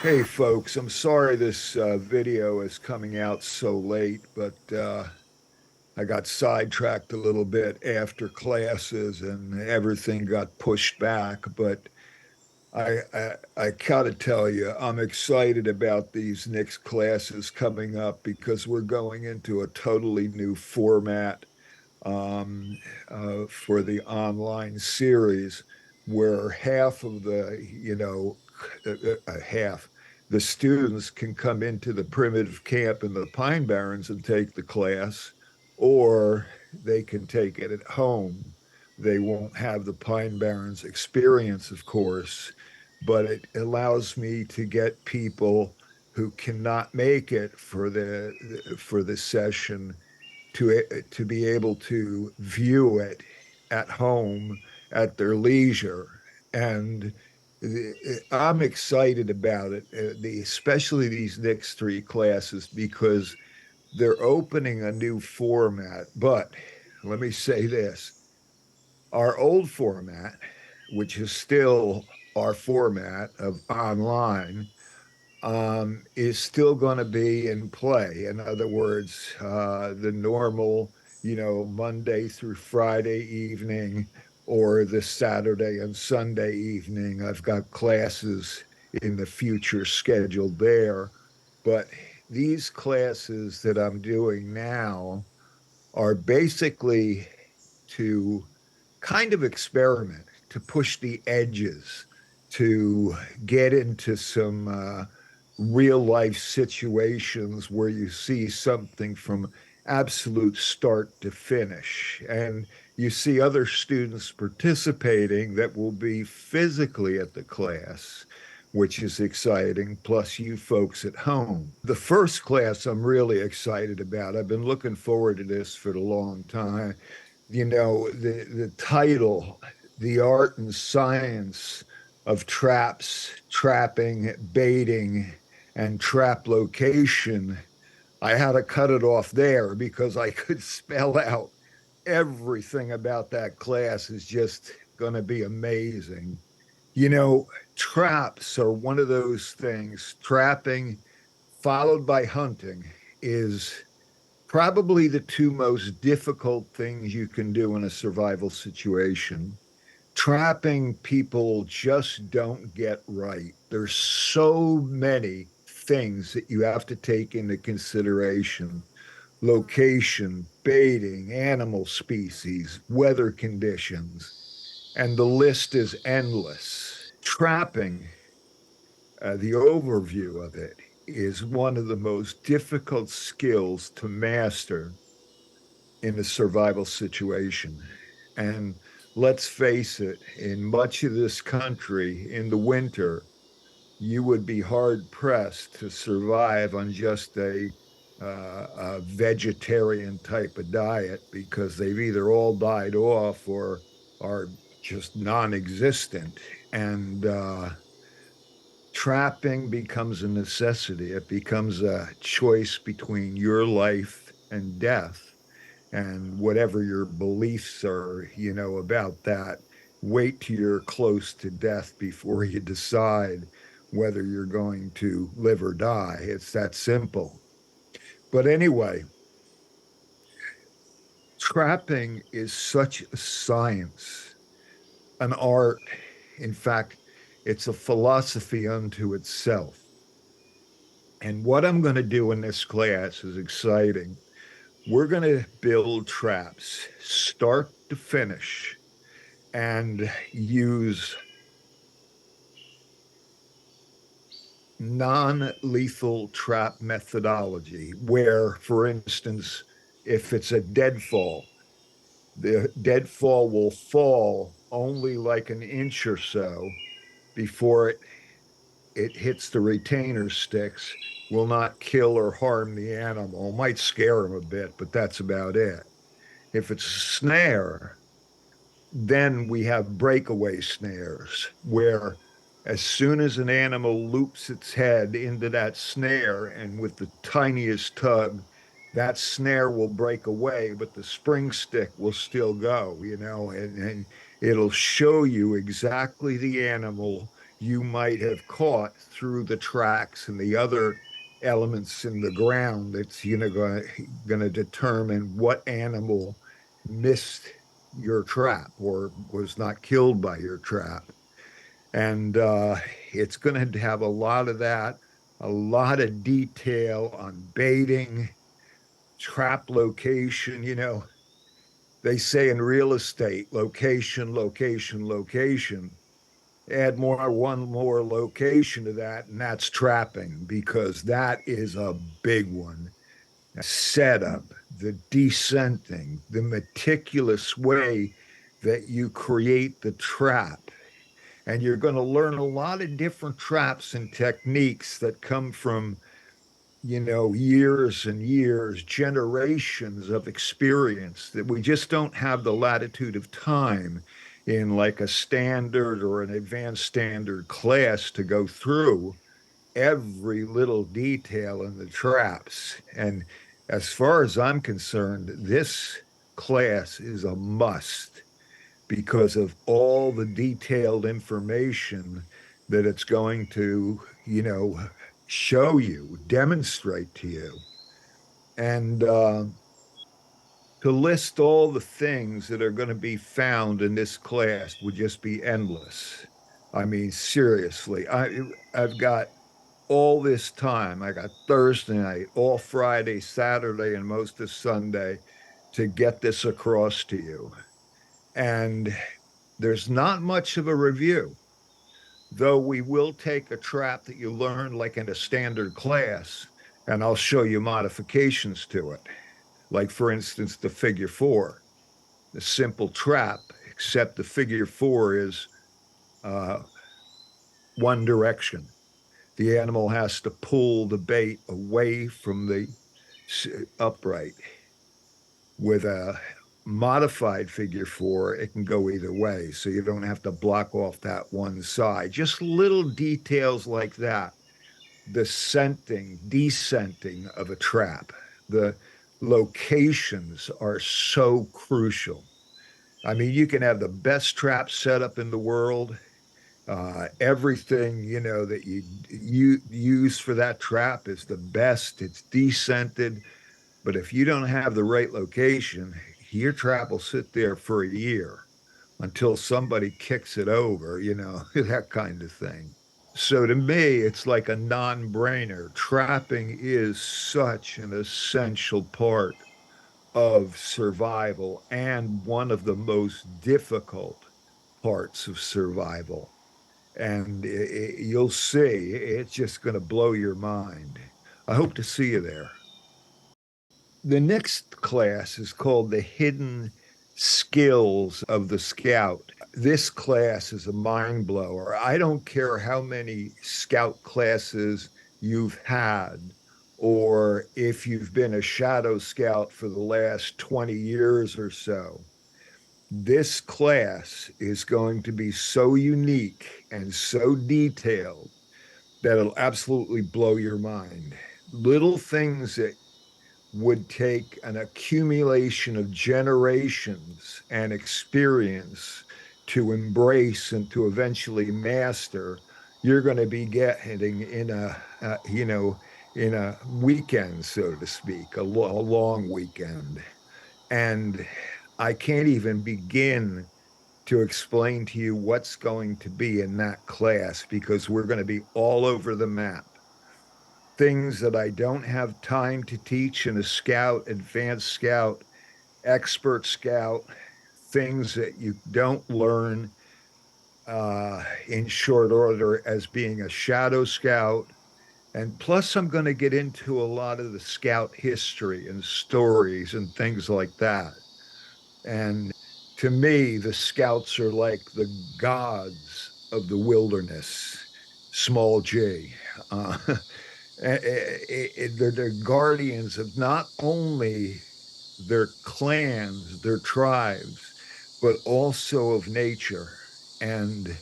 Hey folks, I'm sorry this video is coming out so late, but I got sidetracked a little bit after classes and everything got pushed back. But I gotta tell you, I'm excited about these next classes coming up because we're going into a totally new format um, for the online series where half of half the students can come into the primitive camp in the Pine Barrens and take the class, or they can take it at home. They won't have the Pine Barrens experience, of course, but it allows me to get people who cannot make it for the session to be able to view it at home at their leisure. And I'm excited about it, especially these next three classes, because they're opening a new format. But let me say this: our old format, which is still our format of online, is still going to be in play. In other words, the normal, Monday through Friday evening or the Saturday and Sunday evening. I've got classes in the future scheduled there. But these classes that I'm doing now are basically to kind of experiment, to push the edges, to get into some real life situations where you see something from absolute start to finish. And you see other students participating that will be physically at the class, which is exciting, plus you folks at home. The first class I'm really excited about. I've been looking forward to this for a long time. The title, The Art and Science of Traps, Trapping, Baiting, and Trap Location. I had to cut it off there because I could spell out everything about that class is just going to be amazing. You know, traps are one of those things. Trapping followed by hunting is probably the two most difficult things you can do in a survival situation. Trapping, people just don't get right. There's so many things that you have to take into consideration: location, baiting, animal species, weather conditions, and the list is endless. Trapping, the overview of it, is one of the most difficult skills to master in a survival situation. And let's face it, in much of this country in the winter, you would be hard pressed to survive on just a vegetarian type of diet because they've either all died off or are just non existent. And trapping becomes a necessity, it becomes a choice between your life and death, and whatever your beliefs are, about that, wait till you're close to death before you decide whether you're going to live or die. It's that simple. But anyway, trapping is such a science, an art. In fact, it's a philosophy unto itself. And what I'm going to do in this class is exciting. We're going to build traps, start to finish, and use non-lethal trap methodology where, for instance, if it's a deadfall, the deadfall will fall only like an inch or so before it hits the retainer sticks, will not kill or harm the animal. It might scare him a bit, but that's about it. If it's a snare, then we have breakaway snares where as soon as an animal loops its head into that snare and with the tiniest tug, that snare will break away, but the spring stick will still go, and it'll show you exactly the animal you might have caught through the tracks and the other elements in the ground that's going to determine what animal missed your trap or was not killed by your trap. And it's going to have a lot of that, a lot of detail on baiting, trap location. They say in real estate, location, location, location. Add one more location to that, and that's trapping, because that is a big one. Setup, the descenting, the meticulous way that you create the trap. And you're going to learn a lot of different traps and techniques that come from, years and years, generations of experience that we just don't have the latitude of time in like a standard or an advanced standard class to go through every little detail in the traps. And as far as I'm concerned, this class is a must because of all the detailed information that it's going to, show you, demonstrate to you. And to list all the things that are going to be found in this class would just be endless. I mean, seriously, I've got all this time. I got Thursday night, all Friday, Saturday, and most of Sunday to get this across to you. And there's not much of a review, though we will take a trap that you learned like in a standard class, and I'll show you modifications to it. Like, for instance, the figure four, the simple trap, except the figure four is uh, one direction. The animal has to pull the bait away from the upright. With a modified figure four, it can go either way. So you don't have to block off that one side. Just little details like that. The scenting, descenting of a trap, the locations are so crucial. I mean, you can have the best trap setup in the world. Everything that you use for that trap is the best. It's descented, but if you don't have the right location, your trap will sit there for a year until somebody kicks it over, that kind of thing. So to me, it's like a non brainer. Trapping is such an essential part of survival and one of the most difficult parts of survival. And you'll see, it's just going to blow your mind. I hope to see you there. The next class is called the Hidden Skills of the Scout. This class is a mind blower. I don't care how many scout classes you've had, or if you've been a shadow scout for the last 20 years or so. This class is going to be so unique and so detailed that it'll absolutely blow your mind. Little things that would take an accumulation of generations and experience to embrace and to eventually master, you're going to be getting in in a weekend, so to speak, a long weekend. And I can't even begin to explain to you what's going to be in that class because we're going to be all over the map. Things that I don't have time to teach in a scout, advanced scout, expert scout, things that you don't learn in short order as being a shadow scout. And plus, I'm going to get into a lot of the scout history and stories and things like that. And to me, the scouts are like the gods of the wilderness, small g. Uh, they're guardians of not only their clans, their tribes, but also of nature. And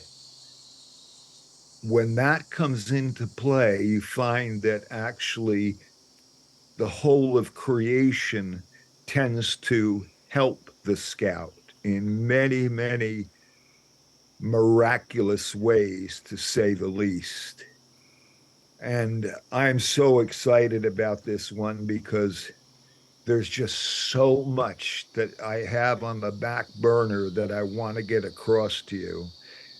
when that comes into play, you find that actually the whole of creation tends to help the scout in many, many miraculous ways, to say the least. And I'm so excited about this one because there's just so much that I have on the back burner that I want to get across to you.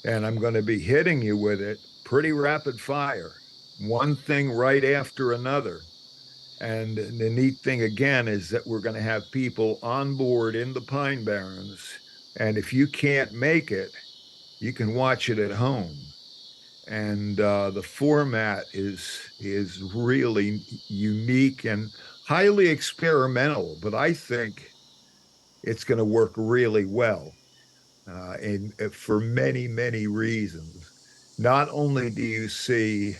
And I'm going to be hitting you with it pretty rapid fire, one thing right after another. And the neat thing again is that we're going to have people on board in the Pine Barrens. And if you can't make it, you can watch it at home. And the format is really unique and highly experimental, but I think it's going to work really well, and for many reasons. Not only do you see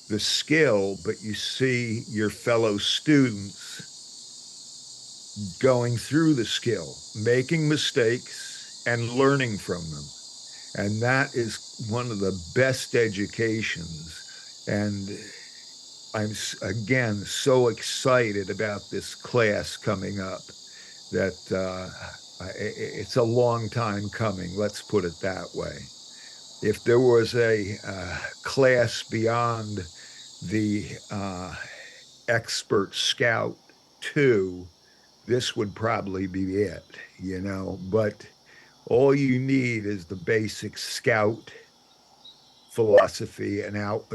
the skill, but you see your fellow students going through the skill, making mistakes and learning from them. And that is one of the best educations. And I'm, again, so excited about this class coming up that it's a long time coming, let's put it that way. If there was a class beyond the expert scout 2, this would probably be it, but all you need is the basic scout philosophy and out,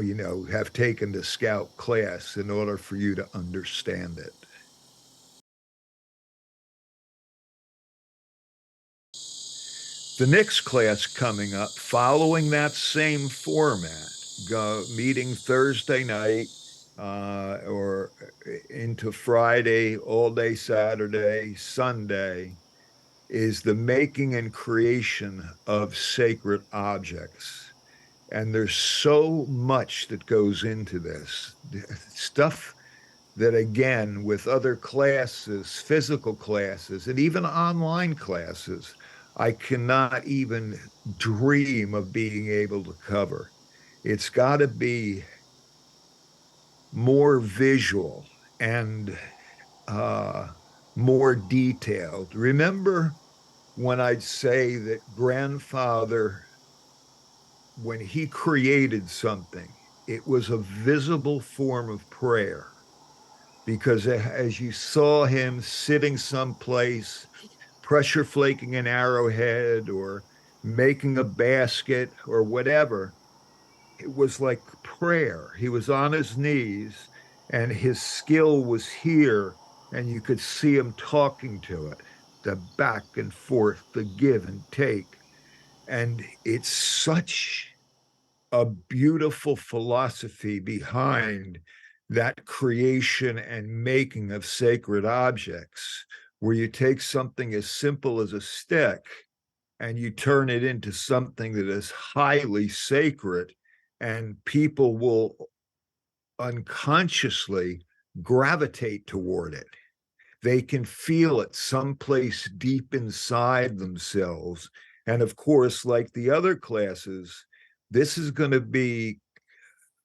have taken the scout class in order for you to understand it. The next class coming up, following that same format, meeting Thursday night or into Friday, all day Saturday, Sunday, is the making and creation of sacred objects. And there's so much that goes into this stuff that, again, with other classes, physical classes, and even online classes, I cannot even dream of being able to cover. It's got to be more visual and uh, more detailed. Remember when I'd say that grandfather, when he created something, it was a visible form of prayer, because as you saw him sitting someplace, pressure flaking an arrowhead or making a basket or whatever, it was like prayer. He was on his knees and his skill was here, and you could see him talking to it, the back and forth, the give and take. And it's such a beautiful philosophy behind that creation and making of sacred objects, where you take something as simple as a stick and you turn it into something that is highly sacred, and people will unconsciously gravitate toward it. They can feel it someplace deep inside themselves. And of course, like the other classes, this is going to be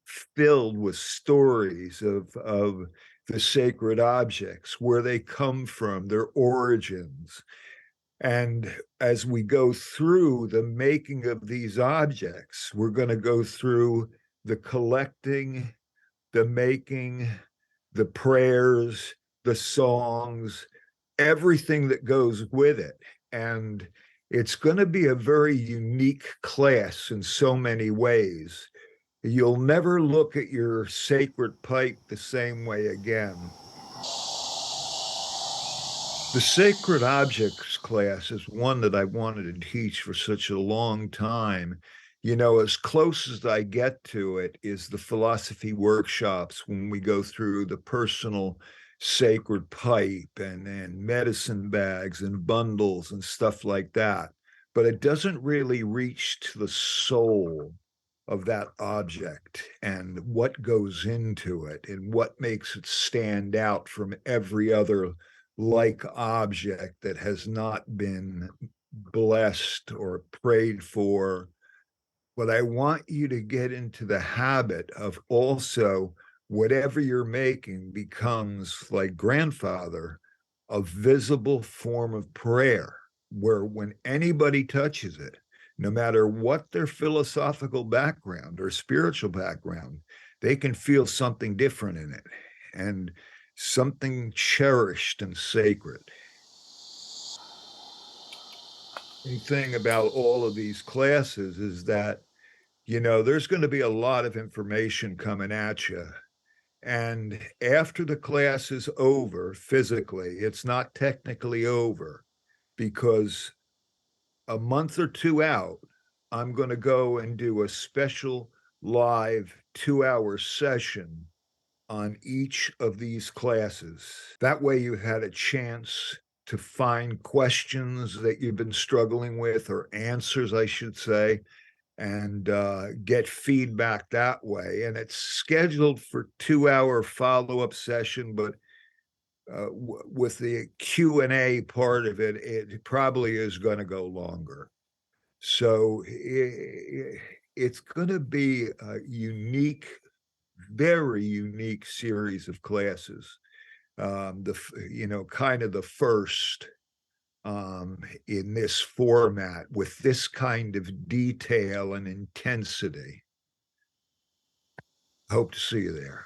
filled with stories of the sacred objects, where they come from, their origins. And as we go through the making of these objects, we're going to go through the collecting, the making, the prayers, the songs, everything that goes with it. And it's going to be a very unique class in so many ways. You'll never look at your sacred pipe the same way again. The sacred objects class is one that I wanted to teach for such a long time. As close as I get to it is the philosophy workshops, when we go through the personal sacred pipe and medicine bags and bundles and stuff like that. But it doesn't really reach to the soul of that object and what goes into it and what makes it stand out from every other like object that has not been blessed or prayed for. But I want you to get into the habit of also, whatever you're making becomes, like grandfather, a visible form of prayer, where when anybody touches it, no matter what their philosophical background or spiritual background, they can feel something different in it and something cherished and sacred. The thing about all of these classes is that, there's going to be a lot of information coming at you. And after the class is over physically, it's not technically over because a month or two out, I'm going to go and do a special live 2 hour session on each of these classes. That way, you had a chance to find questions that you've been struggling with, or answers, I should say, and get feedback that way. And it's scheduled for 2 hour follow-up session, but with the Q&A part of it, it probably is going to go longer. So it's going to be a unique, very unique series of classes. Kind of the first in this format with this kind of detail and intensity. Hope to see you there.